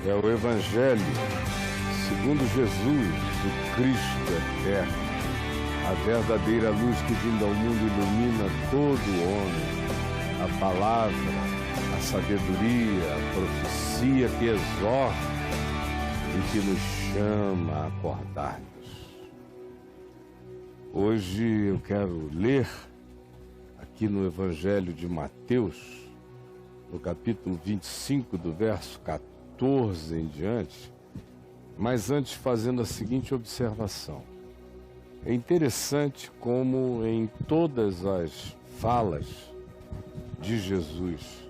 É o Evangelho segundo Jesus, o Cristo eterno, a verdadeira luz que vindo ao mundo ilumina todo homem, a palavra, a sabedoria, a profecia que exorta e que nos chama a acordar-nos. Hoje eu quero ler aqui no Evangelho de Mateus, no capítulo 25, do verso 14 em diante, mas antes fazendo a seguinte observação. É interessante como em todas as falas de Jesus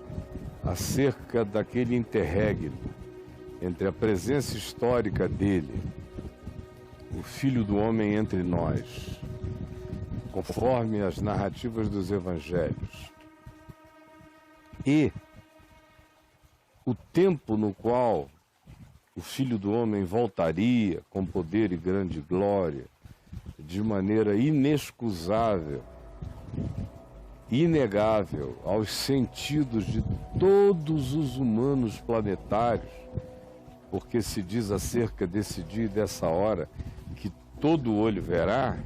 acerca daquele interregno entre a presença histórica dele, o Filho do Homem entre nós, conforme as narrativas dos evangelhos, e o tempo no qual o Filho do Homem voltaria com poder e grande glória, de maneira inexcusável, inegável aos sentidos de todos os humanos planetários, porque se diz acerca desse dia e dessa hora que todo olho verá,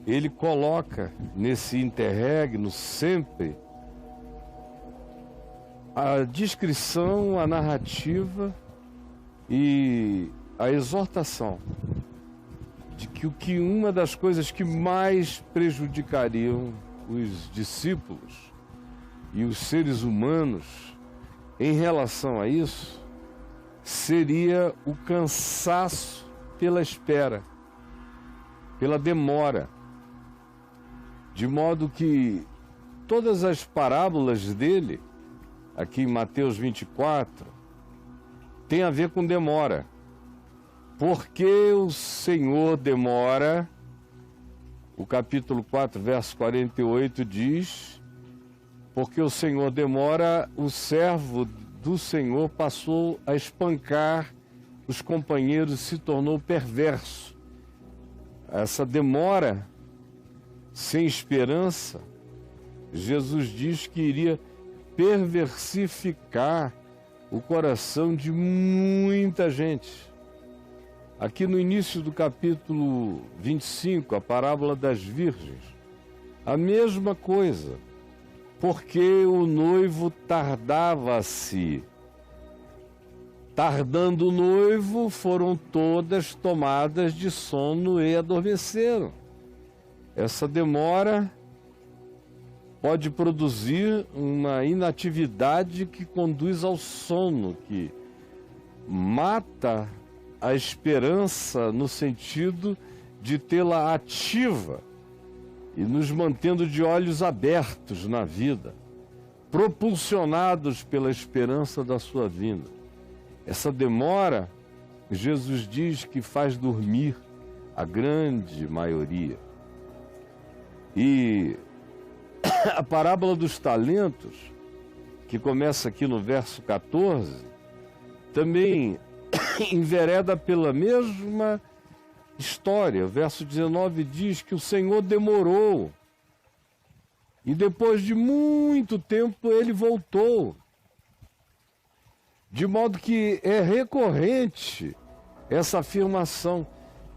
ele coloca nesse interregno sempre a descrição, a narrativa e a exortação de que uma das coisas que mais prejudicariam os discípulos e os seres humanos em relação a isso seria o cansaço pela espera, pela demora, de modo que todas as parábolas dele, aqui em Mateus 24, tem a ver com demora. Porque o Senhor demora, o capítulo 4, verso 48 diz, porque o Senhor demora, o servo do Senhor passou a espancar os companheiros e se tornou perverso. Essa demora sem esperança, Jesus diz que iria perversificar o coração de muita gente. Aqui no início do capítulo 25, a parábola das virgens, a mesma coisa, porque o noivo tardava-se. Tardando o noivo, foram todas tomadas de sono e adormeceram. Essa demora pode produzir uma inatividade que conduz ao sono, que mata a esperança no sentido de tê-la ativa e nos mantendo de olhos abertos na vida, propulsionados pela esperança da sua vinda. Essa demora, Jesus diz que faz dormir a grande maioria. E a parábola dos talentos, que começa aqui no verso 14, também envereda pela mesma história. O verso 19 diz que o Senhor demorou e depois de muito tempo ele voltou. De modo que é recorrente essa afirmação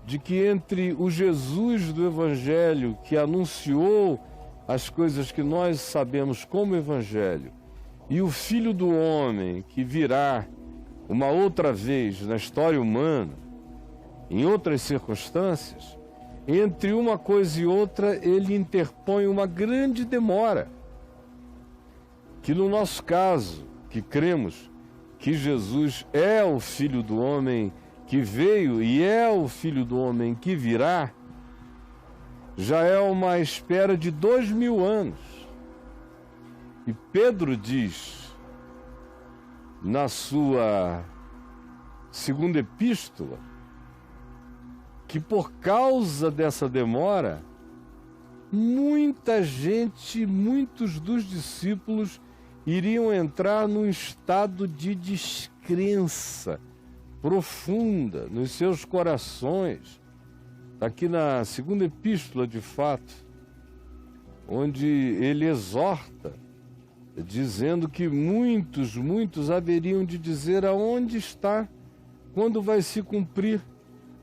de que entre o Jesus do Evangelho que anunciou as coisas que nós sabemos como Evangelho e o Filho do Homem que virá uma outra vez na história humana, em outras circunstâncias, entre uma coisa e outra ele interpõe uma grande demora, que no nosso caso, que cremos que Jesus é o Filho do Homem que veio e é o Filho do Homem que virá, já é uma espera de 2000 anos. E Pedro diz, na sua segunda epístola, que por causa dessa demora, muita gente, muitos dos discípulos iriam entrar num estado de descrença profunda nos seus corações. Está aqui na segunda epístola, de fato, onde ele exorta dizendo que muitos haveriam de dizer aonde está, quando vai se cumprir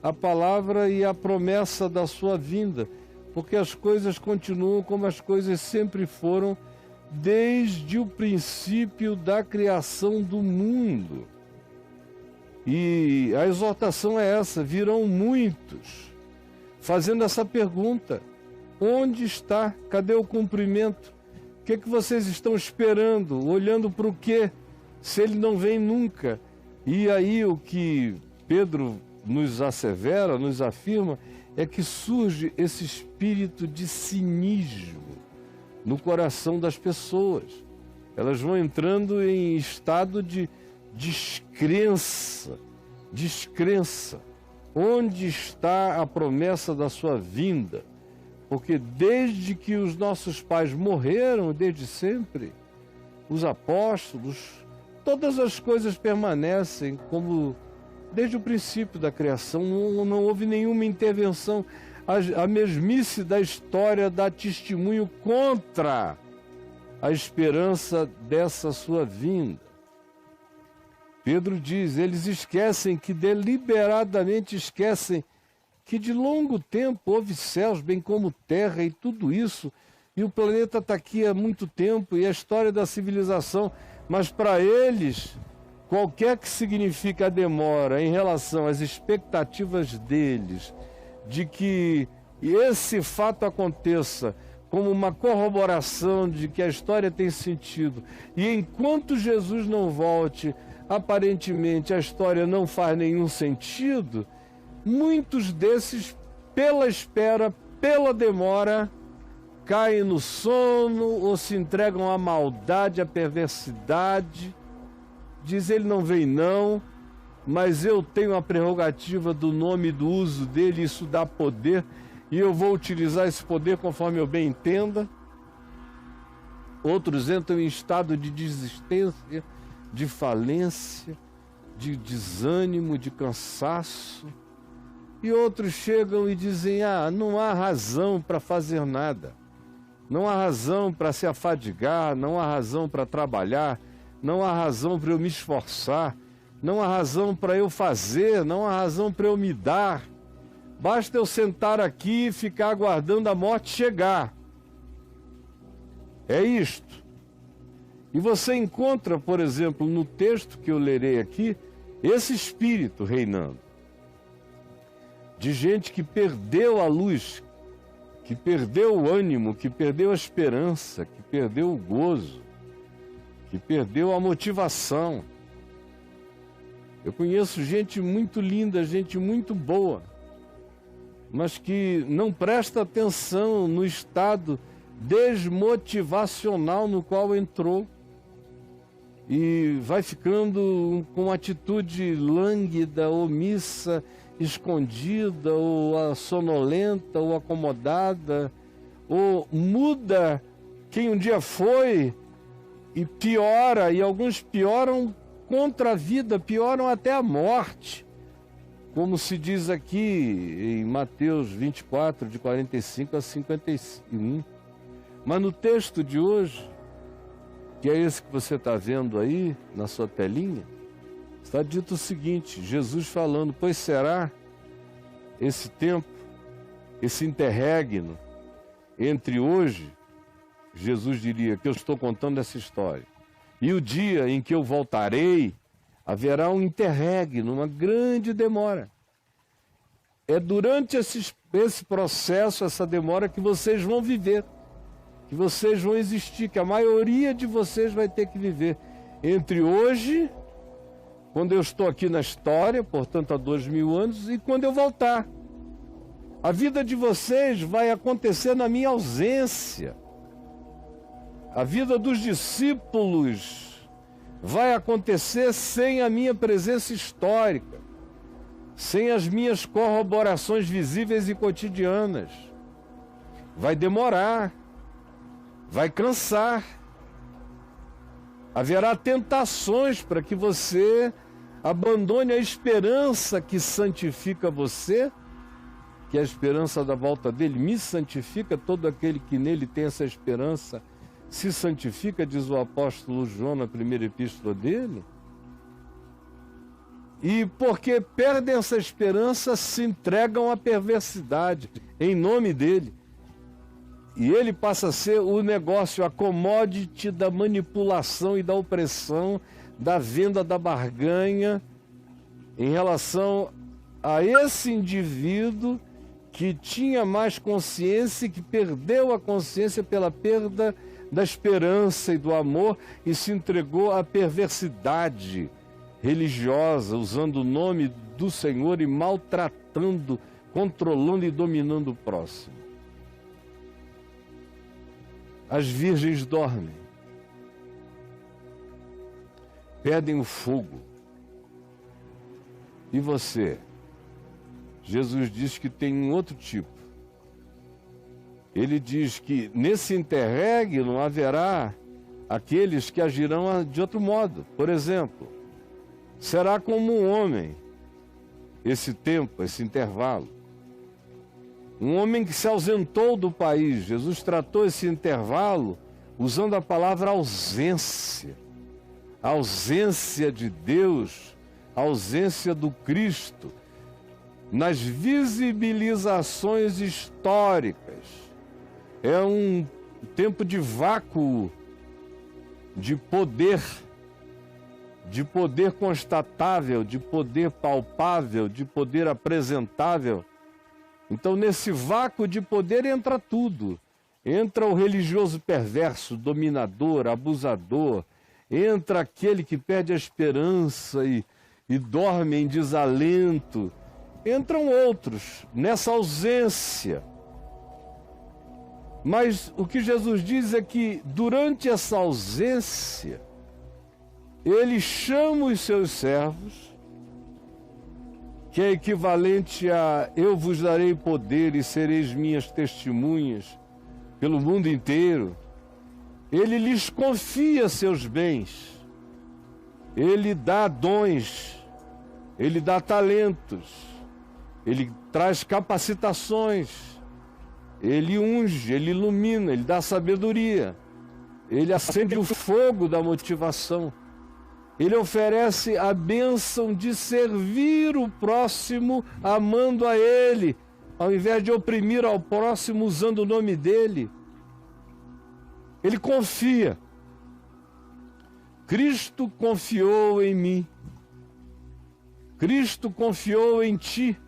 a palavra e a promessa da sua vinda, porque as coisas continuam como as coisas sempre foram desde o princípio da criação do mundo. E a exortação é essa: virão muitos fazendo essa pergunta: onde está? Cadê o cumprimento? O que vocês estão esperando? Olhando para o quê? Se ele não vem nunca. E aí o que Pedro nos assevera, nos afirma, é que surge esse espírito de cinismo no coração das pessoas. Elas vão entrando em estado de descrença. Onde está a promessa da sua vinda? Porque desde que os nossos pais morreram, desde sempre, os apóstolos, todas as coisas permanecem como desde o princípio da criação. Não houve nenhuma intervenção. A mesmice da história dá testemunho contra a esperança dessa sua vinda. Pedro diz, eles esquecem, que deliberadamente esquecem, que de longo tempo houve céus, bem como terra e tudo isso, e o planeta está aqui há muito tempo, e a história da civilização, mas para eles, qualquer que signifique a demora em relação às expectativas deles, de que esse fato aconteça como uma corroboração de que a história tem sentido, e enquanto Jesus não volte, aparentemente a história não faz nenhum sentido, muitos desses, pela espera, pela demora, caem no sono ou se entregam à maldade, à perversidade. Diz, ele não vem não, mas eu tenho a prerrogativa do nome e do uso dele, isso dá poder, e eu vou utilizar esse poder conforme eu bem entenda. Outros entram em estado de desistência, de falência, de desânimo, de cansaço. E outros chegam e dizem, não há razão para fazer nada. Não há razão para se afadigar, não há razão para trabalhar, não há razão para eu me esforçar, não há razão para eu fazer, não há razão para eu me dar. Basta eu sentar aqui e ficar aguardando a morte chegar. É isto. E você encontra, por exemplo, no texto que eu lerei aqui, esse espírito reinando. De gente que perdeu a luz, que perdeu o ânimo, que perdeu a esperança, que perdeu o gozo, que perdeu a motivação. Eu conheço gente muito linda, gente muito boa, mas que não presta atenção no estado desmotivacional no qual entrou e vai ficando com atitude lânguida, omissa, escondida, ou sonolenta, ou acomodada, ou muda quem um dia foi e piora, e alguns pioram contra a vida, pioram até a morte, como se diz aqui em Mateus 24, de 45 a 51. Mas no texto de hoje, que é esse que você está vendo aí na sua telinha, está dito o seguinte, Jesus falando, pois será esse tempo, esse interregno entre hoje, Jesus diria que eu estou contando essa história, e o dia em que eu voltarei, haverá um interregno, uma grande demora. É durante esse processo, essa demora, que vocês vão viver, que vocês vão existir, que a maioria de vocês vai ter que viver entre hoje, quando eu estou aqui na história, portanto há 2000 anos, e quando eu voltar. A vida de vocês vai acontecer na minha ausência. A vida dos discípulos vai acontecer sem a minha presença histórica, sem as minhas corroborações visíveis e cotidianas. Vai demorar, vai cansar. Haverá tentações para que você abandone a esperança que santifica você, que a esperança da volta dele me santifica, todo aquele que nele tem essa esperança se santifica, diz o apóstolo João na primeira epístola dele. E porque perdem essa esperança, se entregam à perversidade em nome dele. E ele passa a ser o negócio, a commodity da manipulação e da opressão, da venda, da barganha, em relação a esse indivíduo que tinha mais consciência e que perdeu a consciência pela perda da esperança e do amor e se entregou à perversidade religiosa, usando o nome do Senhor e maltratando, controlando e dominando o próximo. As virgens dormem, pedem o fogo. E você? Jesus diz que tem um outro tipo. Ele diz que nesse interregne não haverá aqueles que agirão de outro modo. Por exemplo, será como um homem, esse tempo, esse intervalo. Um homem que se ausentou do país. Jesus tratou esse intervalo usando a palavra ausência. A ausência de Deus, a ausência do Cristo, nas visibilizações históricas. É um tempo de vácuo, de poder constatável, de poder palpável, de poder apresentável. Então, nesse vácuo de poder entra tudo. Entra o religioso perverso, dominador, abusador. Entra aquele que perde a esperança e dorme em desalento. Entram outros nessa ausência. Mas o que Jesus diz é que durante essa ausência, ele chama os seus servos, que é equivalente a eu vos darei poder e sereis minhas testemunhas pelo mundo inteiro. Ele lhes confia seus bens, ele dá dons, ele dá talentos, ele traz capacitações, ele unge, ele ilumina, ele dá sabedoria, ele acende o fogo da motivação. Ele oferece a bênção de servir o próximo, amando a ele, ao invés de oprimir ao próximo usando o nome dele. Ele confia. Cristo confiou em mim. Cristo confiou em ti.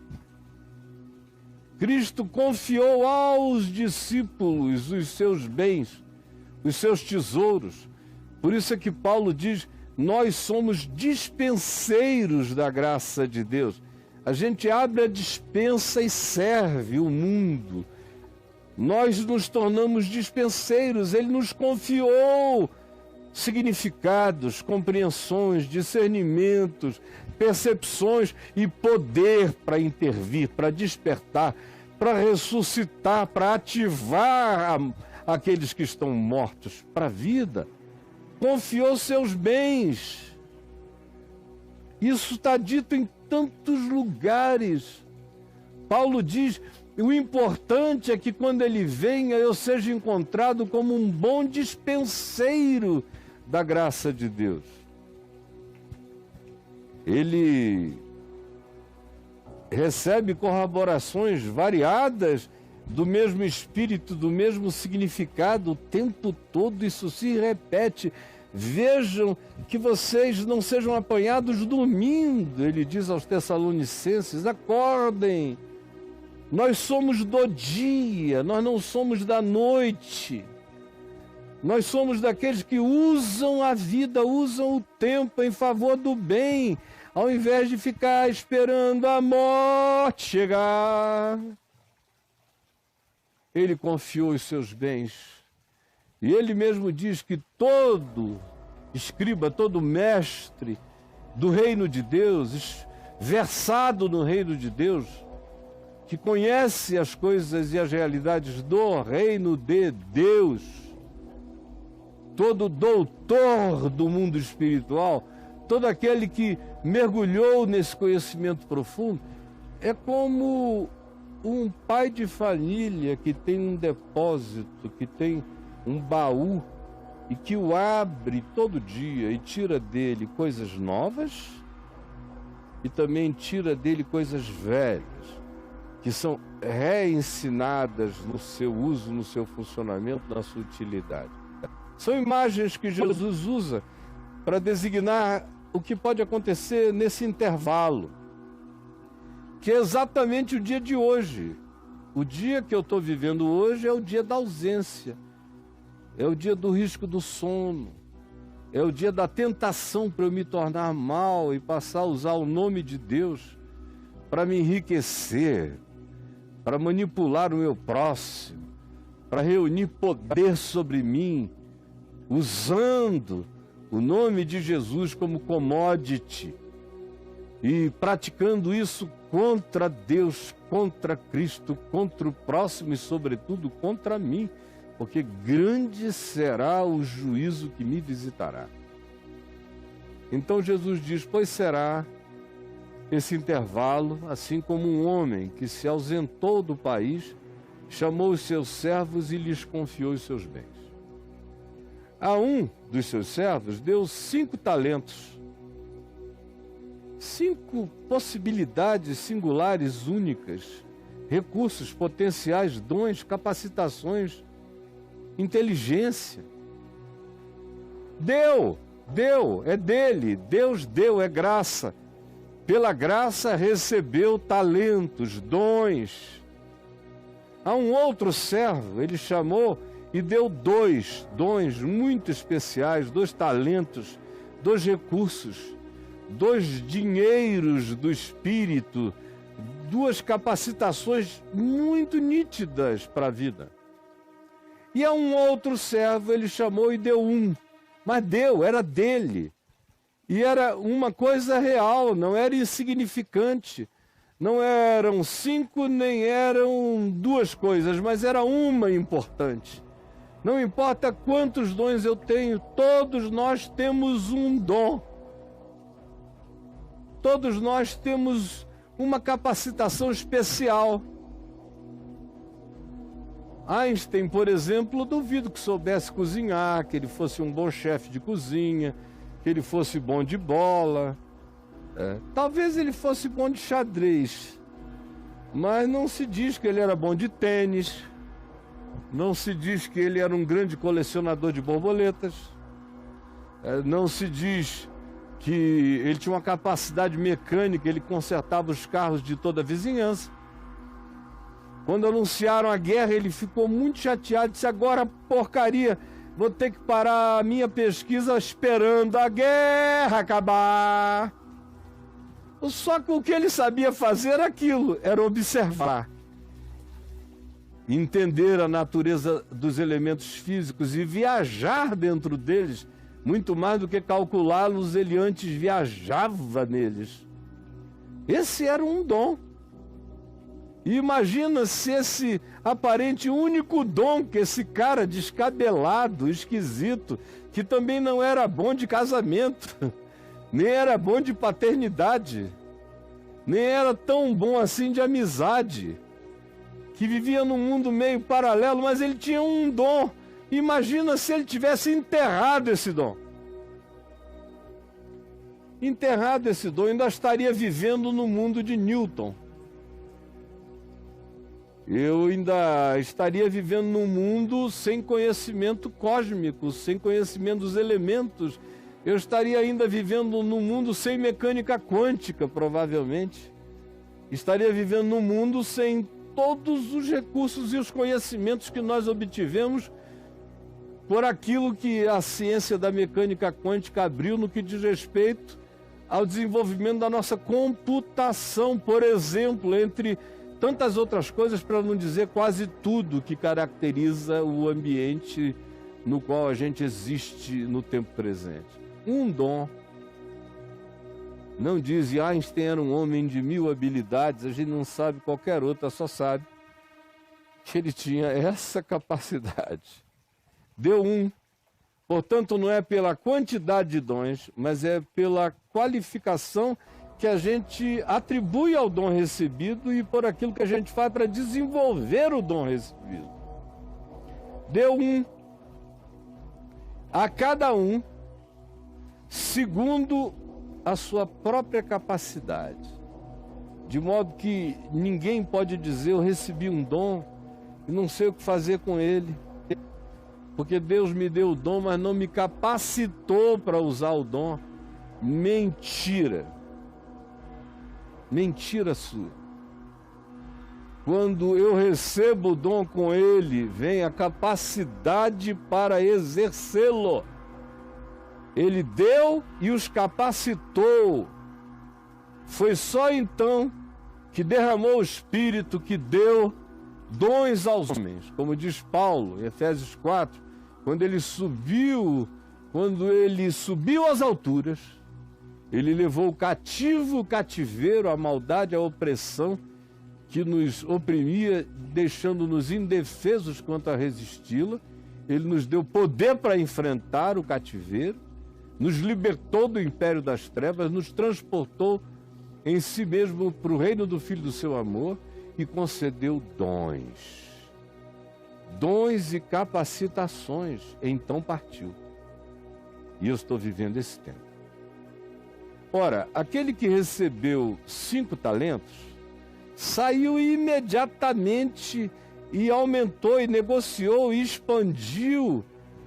Cristo confiou aos discípulos os seus bens, os seus tesouros. Por isso é que Paulo diz: nós somos dispenseiros da graça de Deus. A gente abre a dispensa e serve o mundo. Nós nos tornamos dispenseiros. Ele nos confiou significados, compreensões, discernimentos, percepções e poder para intervir, para despertar, para ressuscitar, para ativar aqueles que estão mortos para a vida. Confiou seus bens. Isso está dito em tantos lugares. Paulo diz: o importante é que quando ele venha eu seja encontrado como um bom dispenseiro da graça de Deus. Ele recebe corroborações variadas do mesmo espírito, do mesmo significado o tempo todo. Isso se repete. Vejam que vocês não sejam apanhados dormindo, ele diz aos Tessalonicenses. Acordem, nós somos do dia, nós não somos da noite. Nós somos daqueles que usam a vida, usam o tempo em favor do bem, ao invés de ficar esperando a morte chegar. Ele confiou os seus bens. E ele mesmo diz que todo escriba, todo mestre do reino de Deus, versado no reino de Deus, que conhece as coisas e as realidades do reino de Deus, todo doutor do mundo espiritual, todo aquele que mergulhou nesse conhecimento profundo, é como um pai de família que tem um depósito, que tem um baú e que o abre todo dia e tira dele coisas novas e também tira dele coisas velhas, que são reensinadas no seu uso, no seu funcionamento, na sua utilidade. São imagens que Jesus usa para designar o que pode acontecer nesse intervalo, que é exatamente o dia de hoje. O dia que eu estou vivendo hoje é o dia da ausência, é o dia do risco do sono, é o dia da tentação para eu me tornar mal e passar a usar o nome de Deus para me enriquecer, para manipular o meu próximo, para reunir poder sobre mim, usando o nome de Jesus como commodity e praticando isso contra Deus, contra Cristo, contra o próximo e, sobretudo, contra mim, porque grande será o juízo que me visitará. Então Jesus diz: pois será esse intervalo, assim como um homem que se ausentou do país, chamou os seus servos e lhes confiou os seus bens. A um dos seus servos deu 5 talentos, 5 possibilidades singulares, únicas, recursos potenciais, dons, capacitações, inteligência. Deu, é dele, Deus deu, é graça. Pela graça recebeu talentos, dons. A um outro servo ele chamou e deu 2 dons muito especiais, 2 talentos, 2 recursos, 2 dinheiros do Espírito, 2 capacitações muito nítidas para a vida. E a um outro servo ele chamou e deu 1, mas era dele. E era uma coisa real, não era insignificante. Não eram 5, nem eram 2 coisas, mas era uma importante. Não importa quantos dons eu tenho, todos nós temos um dom. Todos nós temos uma capacitação especial. Einstein, por exemplo, duvido que soubesse cozinhar, que ele fosse um bom chefe de cozinha, que ele fosse bom de bola. Talvez ele fosse bom de xadrez, mas não se diz que ele era bom de tênis, não se diz que ele era um grande colecionador de borboletas, não se diz que ele tinha uma capacidade mecânica, ele consertava os carros de toda a vizinhança. Quando anunciaram a guerra, ele ficou muito chateado, disse: agora porcaria, vou ter que parar a minha pesquisa esperando a guerra acabar. Só que o que ele sabia fazer era aquilo, era observar, entender a natureza dos elementos físicos e viajar dentro deles, muito mais do que calculá-los, ele antes viajava neles. Esse era um dom. E imagina se esse aparente único dom que esse cara descabelado, esquisito, que também não era bom de casamento, nem era bom de paternidade, nem era tão bom assim de amizade, que vivia num mundo meio paralelo, mas ele tinha um dom. Imagina se ele tivesse enterrado esse dom. Enterrado esse dom, ainda estaria vivendo no mundo de Newton. Eu ainda estaria vivendo num mundo sem conhecimento cósmico, sem conhecimento dos elementos. Eu estaria ainda vivendo num mundo sem mecânica quântica, provavelmente. Estaria vivendo num mundo sem todos os recursos e os conhecimentos que nós obtivemos por aquilo que a ciência da mecânica quântica abriu no que diz respeito ao desenvolvimento da nossa computação, por exemplo, entre tantas outras coisas, para não dizer quase tudo que caracteriza o ambiente no qual a gente existe no tempo presente. Um dom. Não diz Einstein era um homem de 1000 habilidades, a gente não sabe qualquer outra, só sabe que ele tinha essa capacidade. Deu 1. Portanto, não é pela quantidade de dons, mas é pela qualificação que a gente atribui ao dom recebido e por aquilo que a gente faz para desenvolver o dom recebido. Deu 1. a cada um segundo a sua própria capacidade. De modo que ninguém pode dizer, eu recebi um dom e não sei o que fazer com ele. Porque Deus me deu o dom, mas não me capacitou para usar o dom. Mentira. Mentira sua. Quando eu recebo o dom com ele, vem a capacidade para exercê-lo. Ele deu e os capacitou. Foi só então que derramou o Espírito, que deu dons aos homens. Como diz Paulo em Efésios 4, quando ele subiu às alturas, ele levou cativo o cativeiro, a maldade, a opressão que nos oprimia, deixando-nos indefesos quanto a resisti-la. Ele nos deu poder para enfrentar o cativeiro, nos libertou do império das trevas, nos transportou em si mesmo para o reino do Filho do seu amor e concedeu dons. Dons e capacitações. Então partiu. E eu estou vivendo esse tempo. Ora, aquele que recebeu 5 talentos, saiu imediatamente e aumentou e negociou e expandiu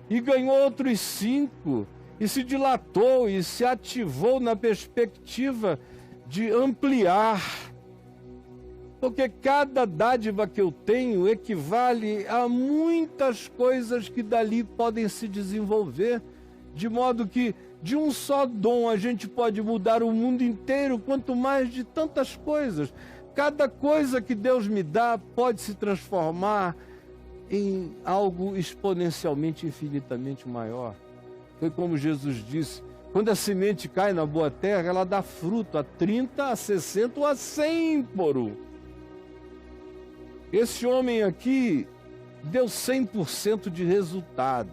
e ganhou outros 5 e se dilatou e se ativou na perspectiva de ampliar. Porque cada dádiva que eu tenho equivale a muitas coisas que dali podem se desenvolver, de modo que de um só dom a gente pode mudar o mundo inteiro, quanto mais de tantas coisas. Cada coisa que Deus me dá pode se transformar em algo exponencialmente, infinitamente maior. Foi como Jesus disse, quando a semente cai na boa terra, ela dá fruto a 30, a 60 ou a 100 por um. Esse homem aqui deu 100% de resultado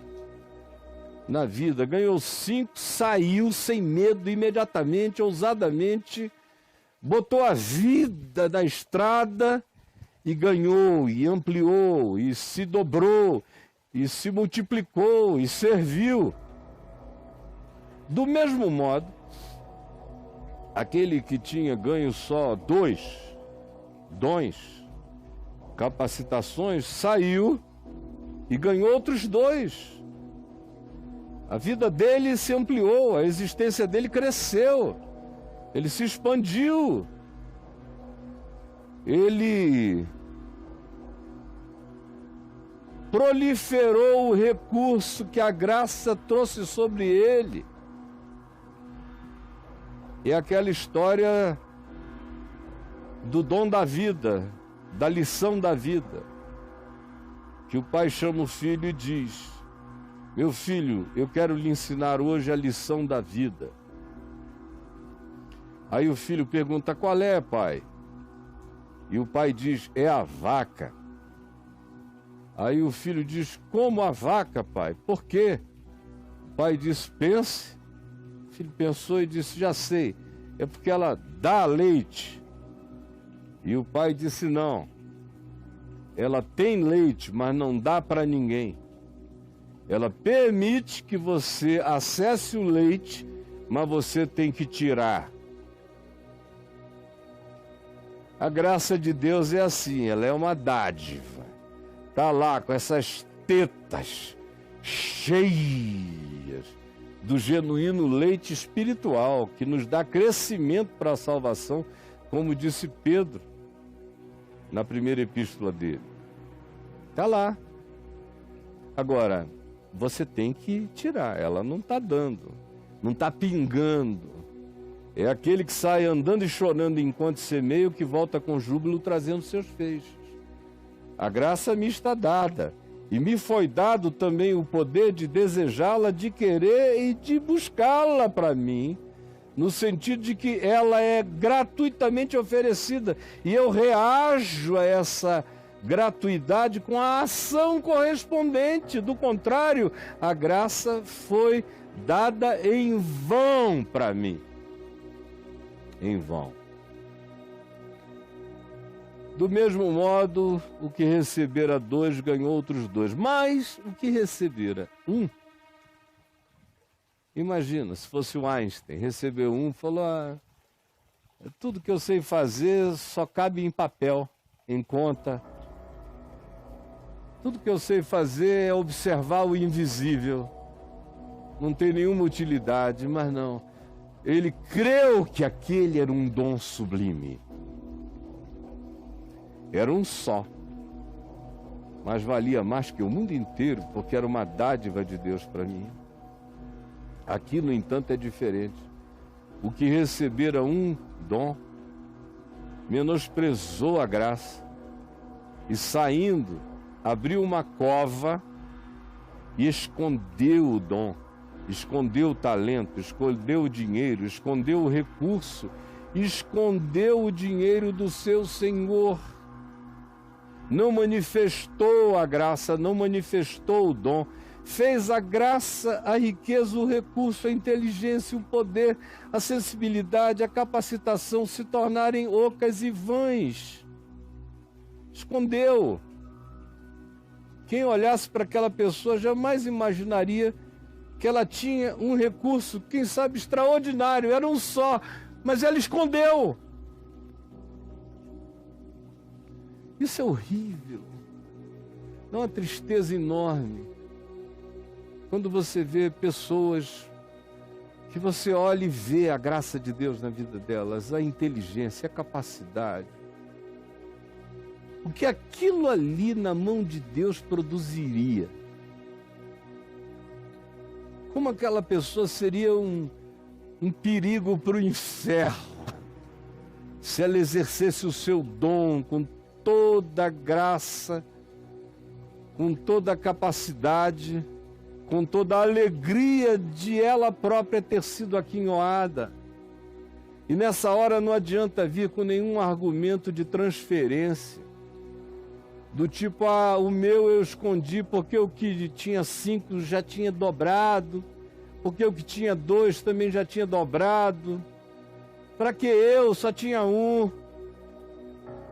na vida, ganhou 5, saiu sem medo, imediatamente, ousadamente, botou a vida na estrada e ganhou, e ampliou, e se dobrou, e se multiplicou, e serviu. Do mesmo modo, aquele que tinha ganho só 2 dons, capacitações, saiu e ganhou outros 2. A vida dele se ampliou, a existência dele cresceu, ele se expandiu, ele proliferou o recurso que a graça trouxe sobre ele. É aquela história do dom da vida, da lição da vida, que o pai chama o filho e diz, meu filho, eu quero lhe ensinar hoje a lição da vida. Aí o filho pergunta, qual é, pai? E o pai diz, é a vaca. Aí o filho diz, como a vaca, pai? Por quê? O pai diz, pense. O filho pensou e disse, já sei, é porque ela dá leite. E o pai disse, não, ela tem leite, mas não dá para ninguém. Ela permite que você acesse o leite, mas você tem que tirar. A graça de Deus é assim, ela é uma dádiva. Está lá com essas tetas cheias do genuíno leite espiritual, que nos dá crescimento para a salvação, como disse Pedro na primeira epístola dele. Está lá. Agora, você tem que tirar, ela não está dando, não está pingando. É aquele que sai andando e chorando enquanto semeia, que volta com júbilo trazendo seus feixes. A graça me está dada, e me foi dado também o poder de desejá-la, de querer e de buscá-la para mim, no sentido de que ela é gratuitamente oferecida, e eu reajo a essa gratuidade com a ação correspondente. Do contrário, a graça foi dada em vão para mim. Em vão. Do mesmo modo, o que recebera 2 ganhou outros 2, mas o que recebera 1 Imagina, se fosse o Einstein, recebeu um, falou, tudo que eu sei fazer só cabe em papel, em conta. Tudo que eu sei fazer é observar o invisível. Não tem nenhuma utilidade, mas não. Ele creu que aquele era um dom sublime. Era um só. Mas valia mais que o mundo inteiro, porque era uma dádiva de Deus para mim. Aqui, no entanto, é diferente. O que recebera um dom, menosprezou a graça e, saindo, abriu uma cova e escondeu o dom, escondeu o talento, escondeu o dinheiro, escondeu o recurso, escondeu o dinheiro do seu Senhor. Não manifestou a graça, não manifestou o dom. Fez a graça, a riqueza, o recurso, a inteligência, o poder, a sensibilidade, a capacitação se tornarem ocas e vãs. Escondeu. Quem olhasse para aquela pessoa jamais imaginaria que ela tinha um recurso, quem sabe extraordinário, era um só, mas ela escondeu. Isso é horrível. Dá uma tristeza enorme. Quando você vê pessoas que você olha e vê a graça de Deus na vida delas, a inteligência, a capacidade, o que aquilo ali na mão de Deus produziria. Como aquela pessoa seria um perigo para o inferno, se ela exercesse o seu dom com toda a graça, com toda a capacidade, com toda a alegria de ela própria ter sido aquinhoada. E nessa hora não adianta vir com nenhum argumento de transferência, do tipo, o meu eu escondi porque o que tinha 5 já tinha dobrado, porque o que tinha 2 também já tinha dobrado, para que eu só tinha 1?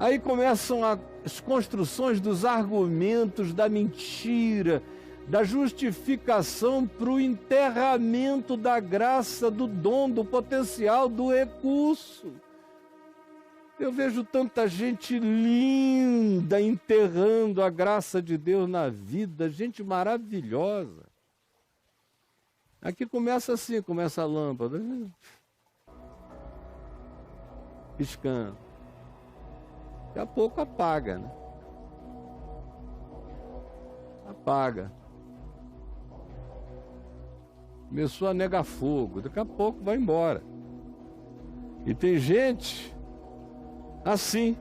Aí começam as construções dos argumentos da mentira, da justificação para o enterramento da graça, do dom, do potencial, do recurso. Eu vejo tanta gente linda enterrando a graça de Deus na vida, gente maravilhosa. Aqui começa assim, começa a lâmpada, piscando. Daqui a pouco apaga, né? Apaga. Começou a negar fogo, daqui a pouco vai embora. E tem gente assim,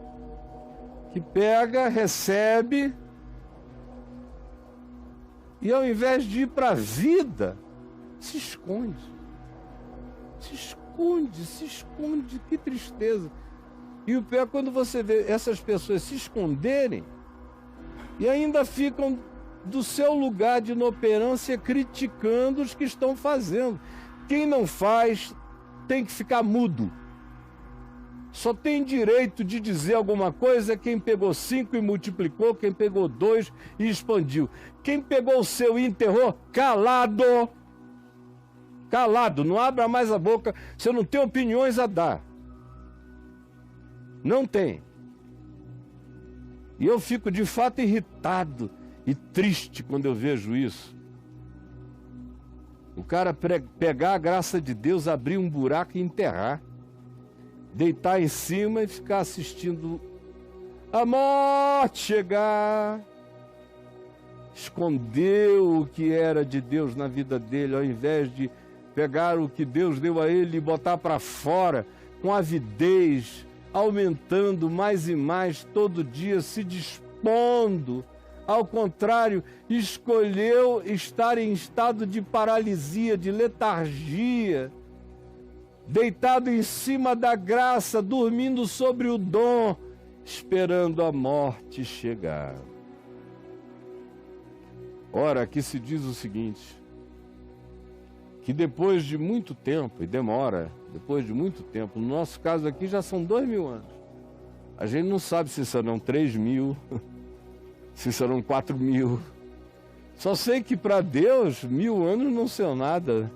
que pega, recebe, e ao invés de ir para a vida, se esconde. Se esconde, se esconde, que tristeza. E o pior é quando você vê essas pessoas se esconderem e ainda ficam do seu lugar de inoperância criticando os que estão fazendo. Quem não faz tem que ficar mudo. Só tem direito de dizer alguma coisa quem pegou 5 e multiplicou, quem pegou 2 e expandiu. Quem pegou o seu e enterrou, calado. Calado, não abra mais a boca, você não tem opiniões a dar. Não tem. E eu fico de fato irritado e triste quando eu vejo isso. O cara pegar a graça de Deus, abrir um buraco e enterrar. Deitar em cima e ficar assistindo a morte chegar. Escondeu o que era de Deus na vida dele, ao invés de pegar o que Deus deu a ele e botar para fora com avidez, aumentando mais e mais todo dia, se dispondo. Ao contrário, escolheu estar em estado de paralisia, de letargia, deitado em cima da graça, dormindo sobre o dom, esperando a morte chegar. Ora, aqui se diz o seguinte, que depois de muito tempo, e demora, depois de muito tempo, no nosso caso aqui já são 2000 anos, a gente não sabe se serão 3000, se serão 4000, só sei que para Deus 1000 anos não são nada.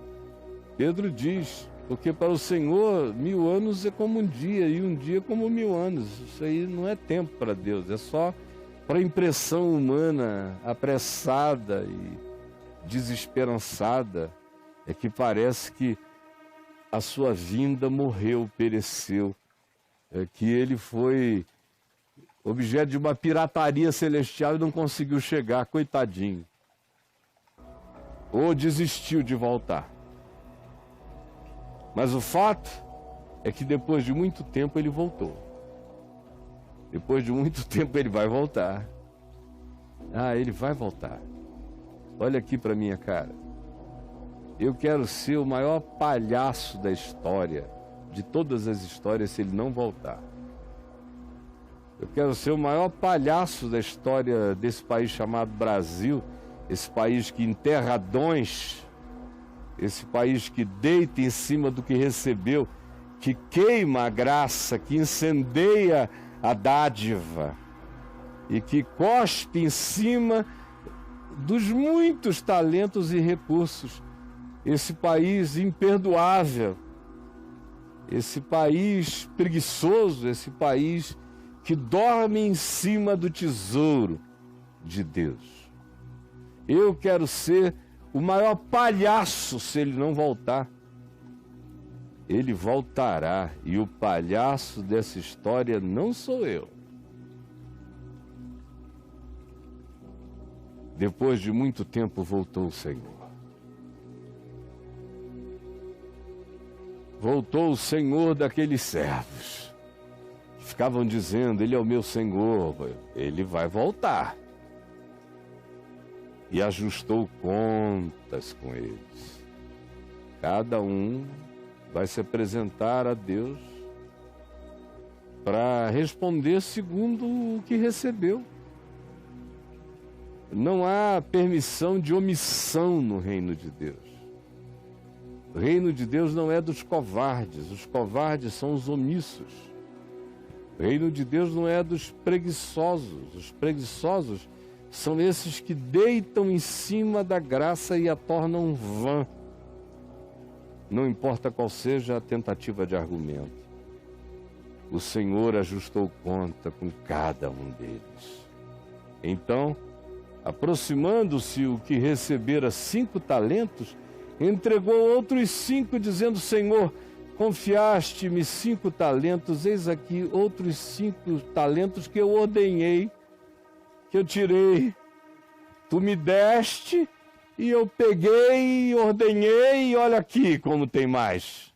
Pedro diz, porque para o Senhor 1000 anos é como um dia, e um dia como 1000 anos. Isso aí não é tempo para Deus, é só para impressão humana apressada e desesperançada, é que parece que a sua vinda morreu, pereceu, é que ele foi objeto de uma pirataria celestial e não conseguiu chegar, coitadinho. Ou desistiu de voltar. Mas o fato é que depois de muito tempo ele voltou. Depois de muito tempo ele vai voltar. Ah, ele vai voltar. Olha aqui para minha cara. Eu quero ser o maior palhaço da história, de todas as histórias, se ele não voltar. Eu quero ser o maior palhaço da história desse país chamado Brasil, esse país que enterra dons, esse país que deita em cima do que recebeu, que queima a graça, que incendeia a dádiva e que cospe em cima dos muitos talentos e recursos. Esse país imperdoável, esse país preguiçoso, esse país que dorme em cima do tesouro de Deus. Eu quero ser o maior palhaço se ele não voltar. Ele voltará, e o palhaço dessa história não sou eu. Depois de muito tempo voltou o Senhor. Voltou o Senhor daqueles servos que ficavam dizendo, ele é o meu Senhor, ele vai voltar. E ajustou contas com eles. Cada um vai se apresentar a Deus para responder segundo o que recebeu. Não há permissão de omissão no reino de Deus. O reino de Deus não é dos covardes, os covardes são os omissos. O reino de Deus não é dos preguiçosos, os preguiçosos são esses que deitam em cima da graça e a tornam vã. Não importa qual seja a tentativa de argumento. O Senhor ajustou conta com cada um deles. Então, aproximando-se o que recebera 5 talentos, entregou outros 5, dizendo, Senhor, confiaste-me 5 talentos, eis aqui outros 5 talentos que eu ordenhei, que eu tirei. Tu me deste e eu peguei, ordenhei e olha aqui como tem mais.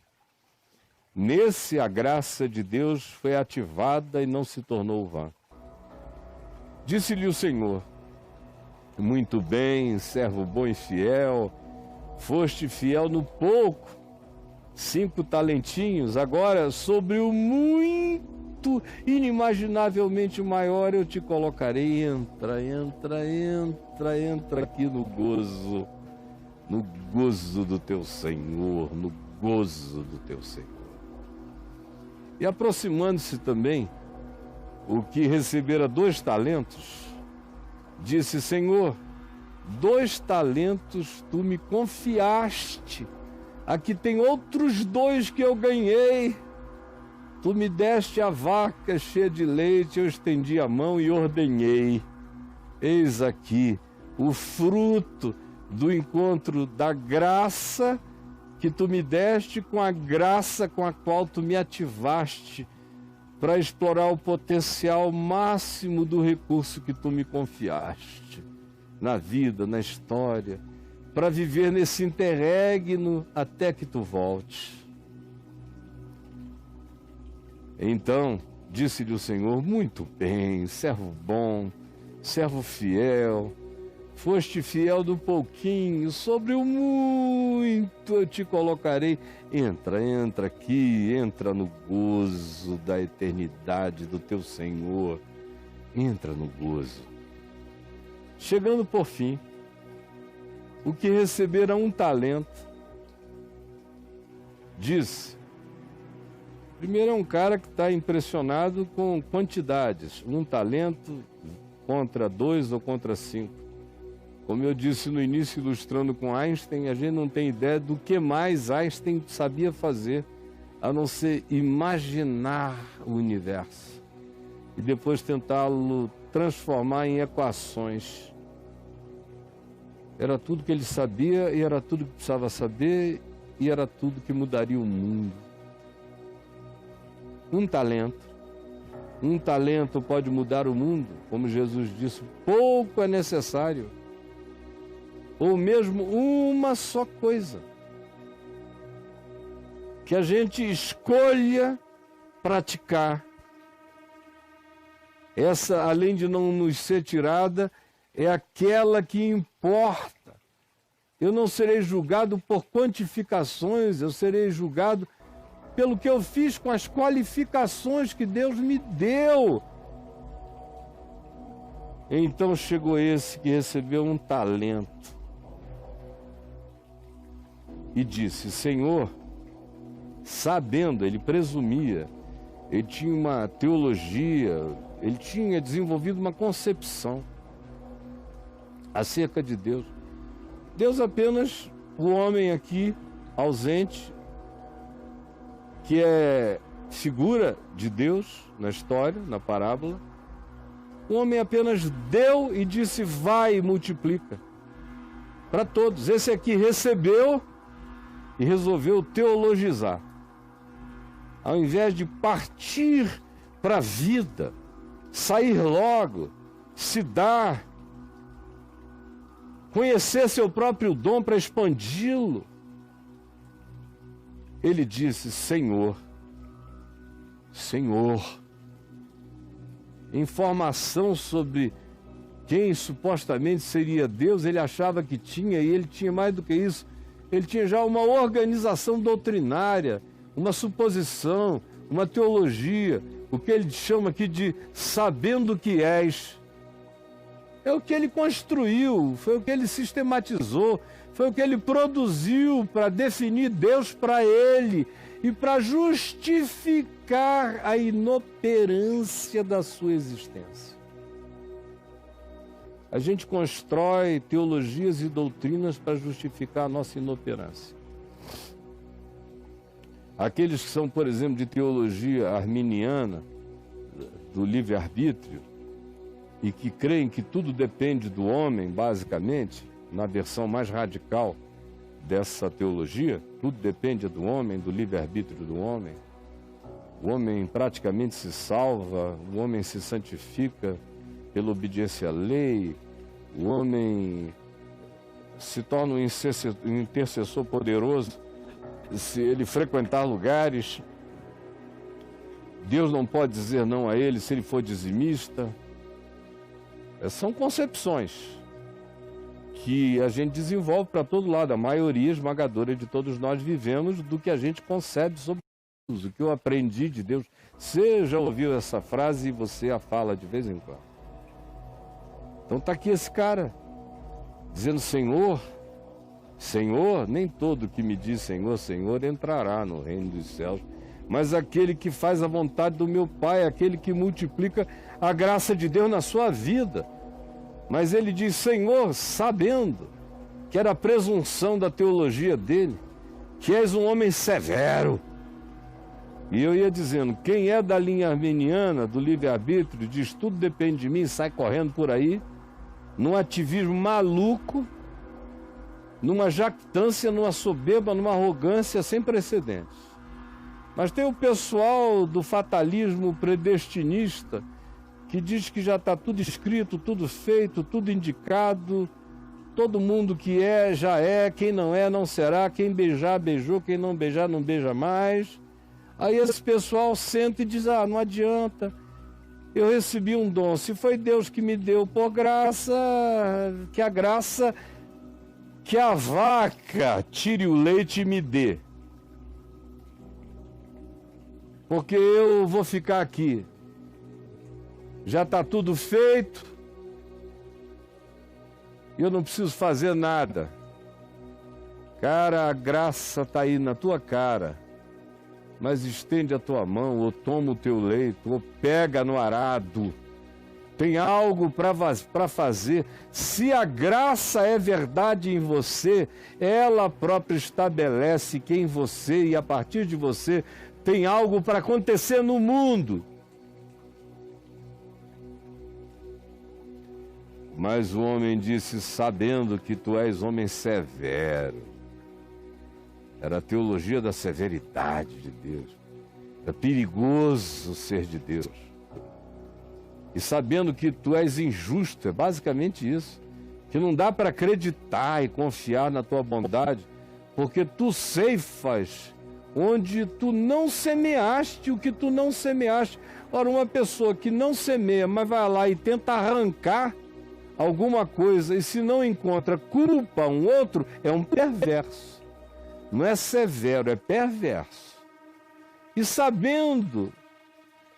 Nesse a graça de Deus foi ativada e não se tornou vã. Disse-lhe o Senhor, muito bem, servo bom e fiel, foste fiel no pouco, 5 talentinhos, agora sobre o muito, inimaginavelmente maior eu te colocarei. Entra aqui no gozo do teu Senhor, no gozo do teu Senhor. E aproximando-se também, o que recebera 2 talentos, disse, Senhor, 2 talentos tu me confiaste, aqui tem outros 2 que eu ganhei. Tu me deste a vaca cheia de leite, eu estendi a mão e ordenhei. Eis aqui o fruto do encontro da graça que tu me deste com a graça com a qual tu me ativaste para explorar o potencial máximo do recurso que tu me confiaste na vida, na história, para viver nesse interregno até que tu voltes. Então, disse-lhe o Senhor, muito bem, servo bom, servo fiel, foste fiel do pouquinho, sobre o muito eu te colocarei. Entra aqui, entra no gozo da eternidade do teu Senhor, entra no gozo. Chegando por fim, o que recebera 1 talento, diz, primeiro é um cara que está impressionado com quantidades, 1 talento contra 2 ou contra 5. Como eu disse no início, ilustrando com Einstein, a gente não tem ideia do que mais Einstein sabia fazer, a não ser imaginar o universo e depois tentá-lo transformar em equações. Era tudo que ele sabia e era tudo que precisava saber e era tudo que mudaria o mundo. Um talento pode mudar o mundo, como Jesus disse, pouco é necessário. Ou mesmo uma só coisa. Que a gente escolha praticar. Essa, além de não nos ser tirada, é aquela que importa. Eu não serei julgado por quantificações, eu serei julgado pelo que eu fiz com as qualificações que Deus me deu. Então chegou esse que recebeu um talento e disse: Senhor, sabendo, ele presumia, ele tinha uma teologia, ele tinha desenvolvido uma concepção acerca de Deus. Deus apenas, o homem aqui ausente, que é figura de Deus na história, na parábola, o homem apenas deu e disse: vai e multiplica para todos. Esse aqui recebeu e resolveu teologizar. Ao invés de partir para a vida, sair logo, se dar, conhecer seu próprio dom para expandi-lo, ele disse: Senhor, Senhor. Informação sobre quem supostamente seria Deus, ele achava que tinha, e ele tinha mais do que isso. Ele tinha já uma organização doutrinária, uma suposição, uma teologia, o que ele chama aqui de sabendo que és. É o que ele construiu, foi o que ele sistematizou, foi o que ele produziu para definir Deus para ele e para justificar a inoperância da sua existência. A gente constrói teologias e doutrinas para justificar a nossa inoperância. Aqueles que são, por exemplo, de teologia arminiana, do livre-arbítrio, e que creem que tudo depende do homem, basicamente, na versão mais radical dessa teologia, tudo depende do homem, do livre-arbítrio do homem. O homem praticamente se salva, o homem se santifica pela obediência à lei, o homem se torna um intercessor poderoso se ele frequentar lugares. Deus não pode dizer não a ele se ele for dizimista. São concepções que a gente desenvolve para todo lado. A maioria esmagadora de todos nós vivemos do que a gente concebe sobre Deus, o que eu aprendi de Deus. Você já ouviu essa frase e você a fala de vez em quando. Então está aqui esse cara, dizendo: Senhor, Senhor, nem todo que me diz Senhor, Senhor entrará no reino dos céus, mas aquele que faz a vontade do meu Pai, aquele que multiplica a graça de Deus na sua vida. Mas ele diz Senhor, sabendo que era a presunção da teologia dele, que és um homem severo. E eu ia dizendo, quem é da linha arminiana, do livre-arbítrio, diz tudo depende de mim, sai correndo por aí, num ativismo maluco, numa jactância, numa soberba, numa arrogância sem precedentes. Mas tem o pessoal do fatalismo predestinista, que diz que já está tudo escrito, tudo feito, tudo indicado, todo mundo que é, já é, quem não é, não será, quem beijar, beijou, quem não beijar, não beija mais. Aí esse pessoal senta e diz, não adianta, eu recebi um dom, se foi Deus que me deu por graça, que a graça, que a vaca tire o leite e me dê. Porque eu vou ficar aqui. Já está tudo feito, eu não preciso fazer nada. Cara, a graça está aí na tua cara, mas estende a tua mão, ou toma o teu leito, ou pega no arado, tem algo para fazer. Se a graça é verdade em você, ela própria estabelece que em você e a partir de você tem algo para acontecer no mundo. Mas o homem disse, sabendo que tu és homem severo. Era a teologia da severidade de Deus. Era perigoso ser de Deus. E sabendo que tu és injusto, é basicamente isso. Que não dá para acreditar e confiar na tua bondade, porque tu ceifas onde tu não semeaste o que tu não semeaste. Ora, uma pessoa que não semeia, mas vai lá e tenta arrancar alguma coisa, e se não encontra culpa a um outro, é um perverso. Não é severo, é perverso. E sabendo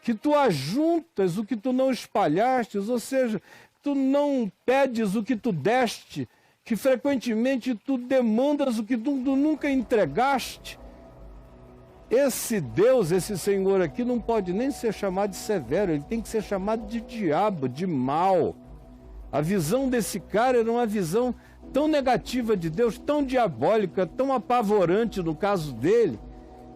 que tu ajuntas o que tu não espalhaste, ou seja, tu não pedes o que tu deste, que frequentemente tu demandas o que tu nunca entregaste. Esse Deus, esse Senhor aqui não pode nem ser chamado de severo, ele tem que ser chamado de diabo, de mal. A visão desse cara era uma visão tão negativa de Deus, tão diabólica, tão apavorante no caso dele,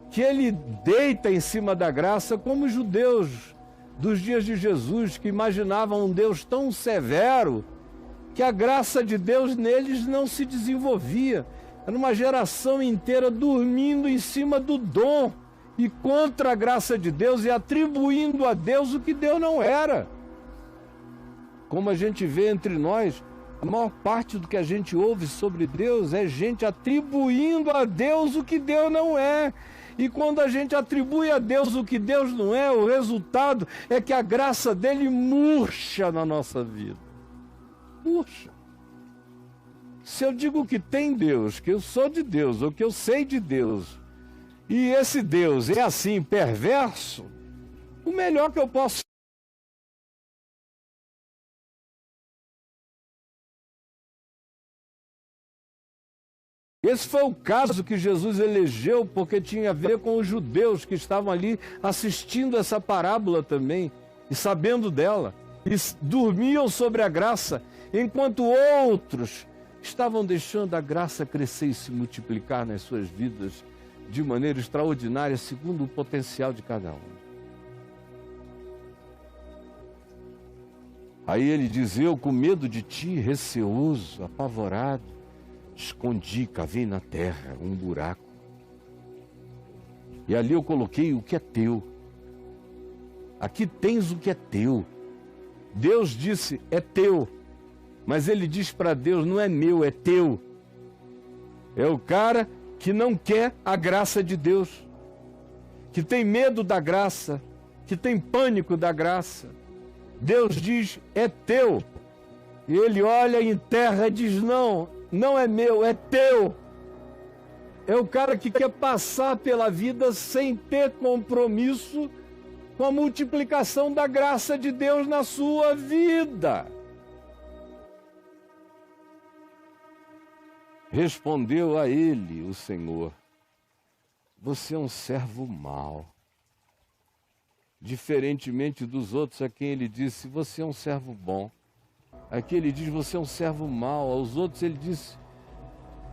que ele deita em cima da graça, como os judeus dos dias de Jesus, que imaginavam um Deus tão severo, que a graça de Deus neles não se desenvolvia. Era uma geração inteira dormindo em cima do dom e contra a graça de Deus e atribuindo a Deus o que Deus não era. Como a gente vê entre nós, a maior parte do que a gente ouve sobre Deus é gente atribuindo a Deus o que Deus não é. E quando a gente atribui a Deus o que Deus não é, o resultado é que a graça dele murcha na nossa vida. Murcha. Se eu digo que tem Deus, que eu sou de Deus, ou que eu sei de Deus, e esse Deus é assim, perverso, o melhor que eu posso... Esse foi o caso que Jesus elegeu, porque tinha a ver com os judeus que estavam ali assistindo essa parábola também, e sabendo dela, e dormiam sobre a graça, enquanto outros estavam deixando a graça crescer e se multiplicar nas suas vidas de maneira extraordinária, segundo o potencial de cada um. Aí ele diz, eu com medo de ti, receoso, apavorado, escondi, cavei na terra um buraco. E ali eu coloquei o que é teu. Aqui tens o que é teu. Deus disse, é teu. Mas ele diz para Deus, não é meu, é teu. É o cara que não quer a graça de Deus, que tem medo da graça, que tem pânico da graça. Deus diz, é teu. E ele olha em terra e diz, não é meu, é teu. É o cara que quer passar pela vida sem ter compromisso com a multiplicação da graça de Deus na sua vida. Respondeu a ele o Senhor, você é um servo mau. Diferentemente dos outros a quem ele disse, você é um servo bom. Aqui ele diz, você é um servo mau. Aos outros ele diz,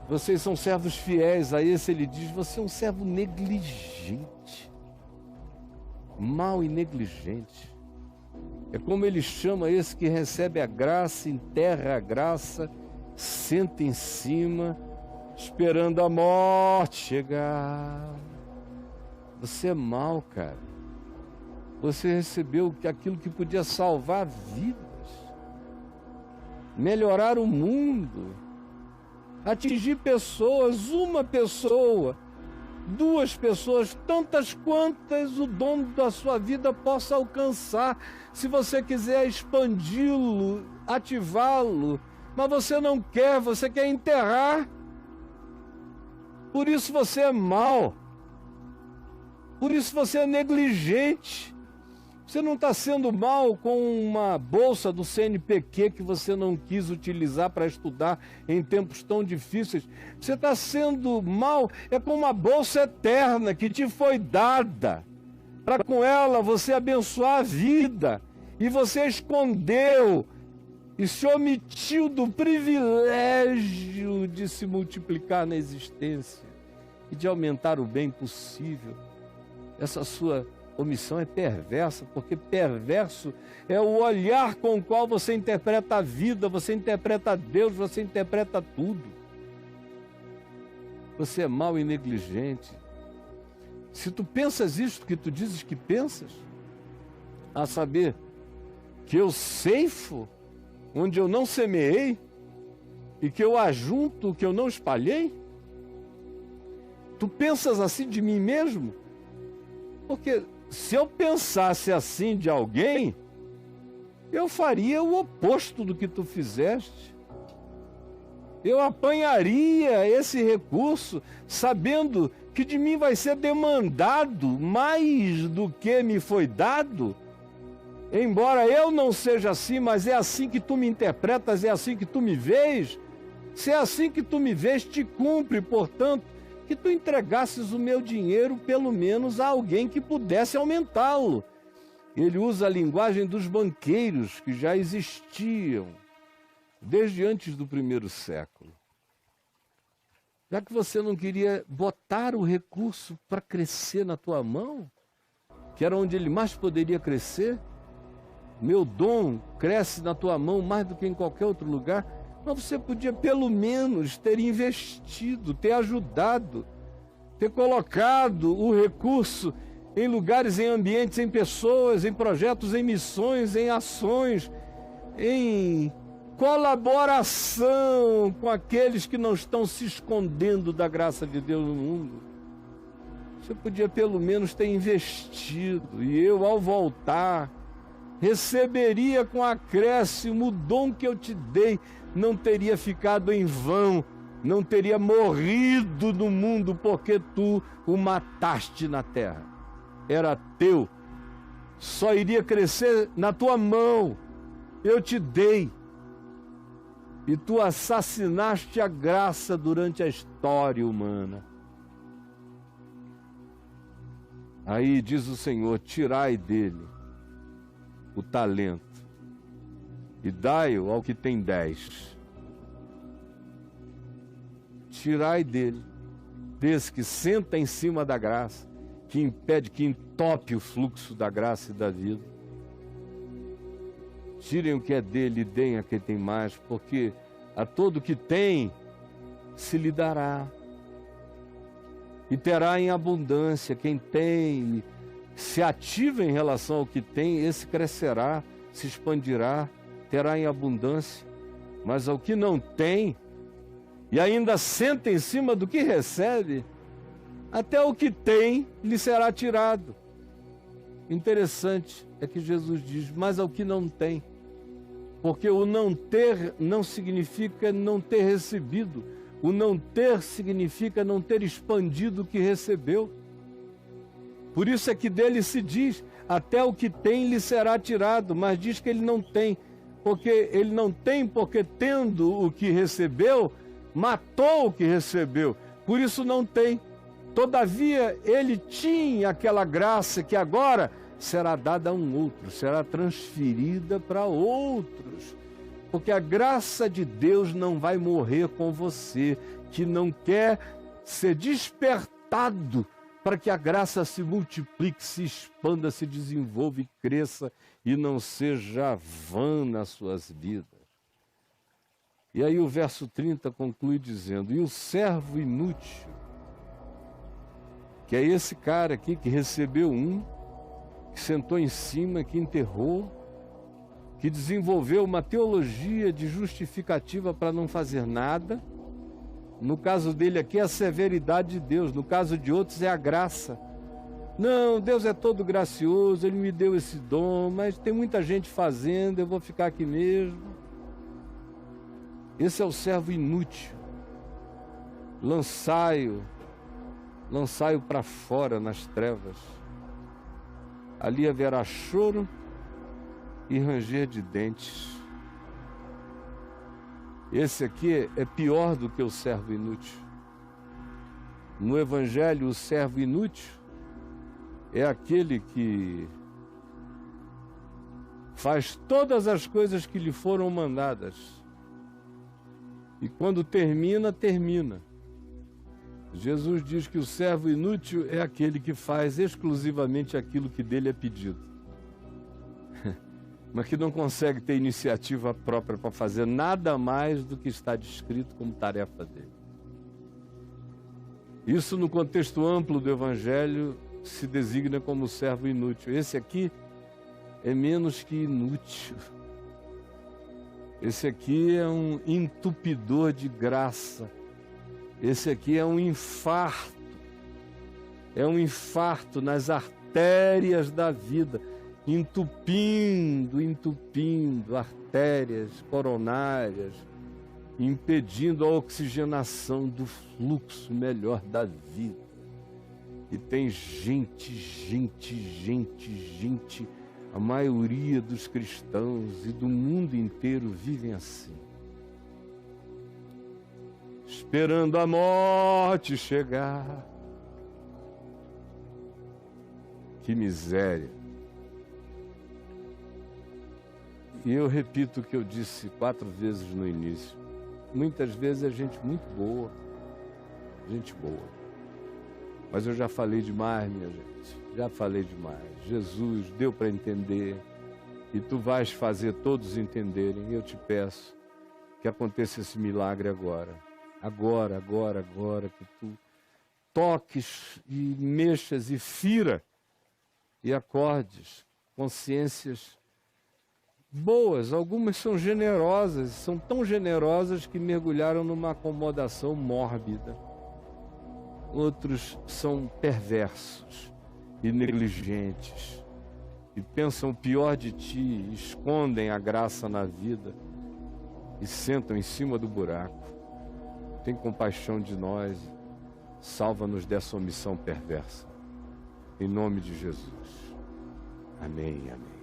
vocês são servos fiéis. A esse ele diz, você é um servo negligente. Mau e negligente. É como ele chama esse que recebe a graça, enterra a graça, senta em cima, esperando a morte chegar. Você é mau, cara. Você recebeu aquilo que podia salvar vidas, melhorar o mundo, atingir pessoas, uma pessoa, duas pessoas, tantas quantas o dono da sua vida possa alcançar, se você quiser expandi-lo, ativá-lo, mas você não quer, você quer enterrar. Por isso você é mau, por isso você é negligente. Você não está sendo mal com uma bolsa do CNPq que você não quis utilizar para estudar em tempos tão difíceis. Você está sendo mal com uma bolsa eterna que te foi dada, para com ela você abençoar a vida E você escondeu e se omitiu do privilégio de se multiplicar na existência e de aumentar o bem possível. Essa sua omissão é perversa, porque perverso é o olhar com o qual você interpreta a vida, você interpreta Deus, você interpreta tudo. Você é mau e negligente. Se tu pensas isto que tu dizes que pensas, a saber, que eu ceifo onde eu não semeei e que eu ajunto o que eu não espalhei? Tu pensas assim de mim mesmo? Porque se eu pensasse assim de alguém, eu faria o oposto do que tu fizeste. Eu apanharia esse recurso, sabendo que de mim vai ser demandado mais do que me foi dado. Embora eu não seja assim, mas é assim que tu me interpretas, é assim que tu me vês. Se é assim que tu me vês, te cumpre, portanto, que tu entregasses o meu dinheiro pelo menos a alguém que pudesse aumentá-lo. Ele usa a linguagem dos banqueiros que já existiam desde antes do primeiro século. Já que você não queria botar o recurso para crescer na tua mão, que era onde ele mais poderia crescer, meu dom cresce na tua mão mais do que em qualquer outro lugar, mas você podia pelo menos ter investido, ter ajudado, ter colocado o recurso em lugares, em ambientes, em pessoas, em projetos, em missões, em ações, em colaboração com aqueles que não estão se escondendo da graça de Deus no mundo. Você podia pelo menos ter investido, e eu, ao voltar, receberia com acréscimo o dom que eu te dei, não teria ficado em vão, não teria morrido no mundo, porque tu o mataste na terra. Era teu, só iria crescer na tua mão, eu te dei, e tu assassinaste a graça durante a história humana. Aí diz o Senhor: tirai dele o talento e dai-o ao que tem 10. Tirai dele, desse que senta em cima da graça, que impede, que entope o fluxo da graça e da vida. Tirem o que é dele e deem a quem tem mais, porque a todo que tem se lhe dará, e terá em abundância. Quem tem se ativa em relação ao que tem, esse crescerá, se expandirá, terá em abundância. Mas ao que não tem, e ainda senta em cima do que recebe, até o que tem lhe será tirado. Interessante é que Jesus diz: mas ao que não tem, porque o não ter não significa não ter recebido, o não ter significa não ter expandido o que recebeu. Por isso é que dele se diz: até o que tem lhe será tirado, mas diz que ele não tem, porque ele não tem, porque tendo o que recebeu, matou o que recebeu, por isso não tem. Todavia ele tinha aquela graça que agora será dada a um outro, será transferida para outros, porque a graça de Deus não vai morrer com você, que não quer ser despertado para que a graça se multiplique, se expanda, se desenvolva e cresça e não seja vã nas suas vidas. E aí o verso 30 conclui dizendo: e o servo inútil, que é esse cara aqui que recebeu que sentou em cima, que enterrou, que desenvolveu uma teologia de justificativa para não fazer nada. No caso dele aqui é a severidade de Deus, no caso de outros é a graça. Não, Deus é todo gracioso, Ele me deu esse dom, mas tem muita gente fazendo, eu vou ficar aqui mesmo. Esse é o servo inútil. Lançai-o para fora nas trevas. Ali haverá choro e ranger de dentes. Esse aqui é pior do que o servo inútil. No Evangelho, o servo inútil é aquele que faz todas as coisas que lhe foram mandadas. E quando termina, termina. Jesus diz que o servo inútil é aquele que faz exclusivamente aquilo que dele é pedido, mas que não consegue ter iniciativa própria para fazer nada mais do que está descrito como tarefa dele. Isso, no contexto amplo do Evangelho, se designa como servo inútil. Esse aqui é menos que inútil. Esse aqui é um entupidor de graça. Esse aqui é um infarto. É um infarto nas artérias da vida, entupindo artérias coronárias, impedindo a oxigenação do fluxo melhor da vida. E tem gente, a maioria dos cristãos e do mundo inteiro vivem assim, esperando a morte chegar. Que miséria! E eu repito o que eu disse 4 vezes no início. Muitas vezes é gente muito boa, gente boa. Mas eu já falei demais, minha gente, já falei demais. Jesus deu para entender e tu vais fazer todos entenderem. Eu te peço que aconteça esse milagre agora. Agora, que tu toques e mexas e fira e acordes consciências boas. Algumas são generosas, são tão generosas que mergulharam numa acomodação mórbida. Outros são perversos e negligentes e pensam o pior de ti, escondem a graça na vida e sentam em cima do buraco. Tem compaixão de nós, salva-nos dessa omissão perversa. Em nome de Jesus. Amém, amém.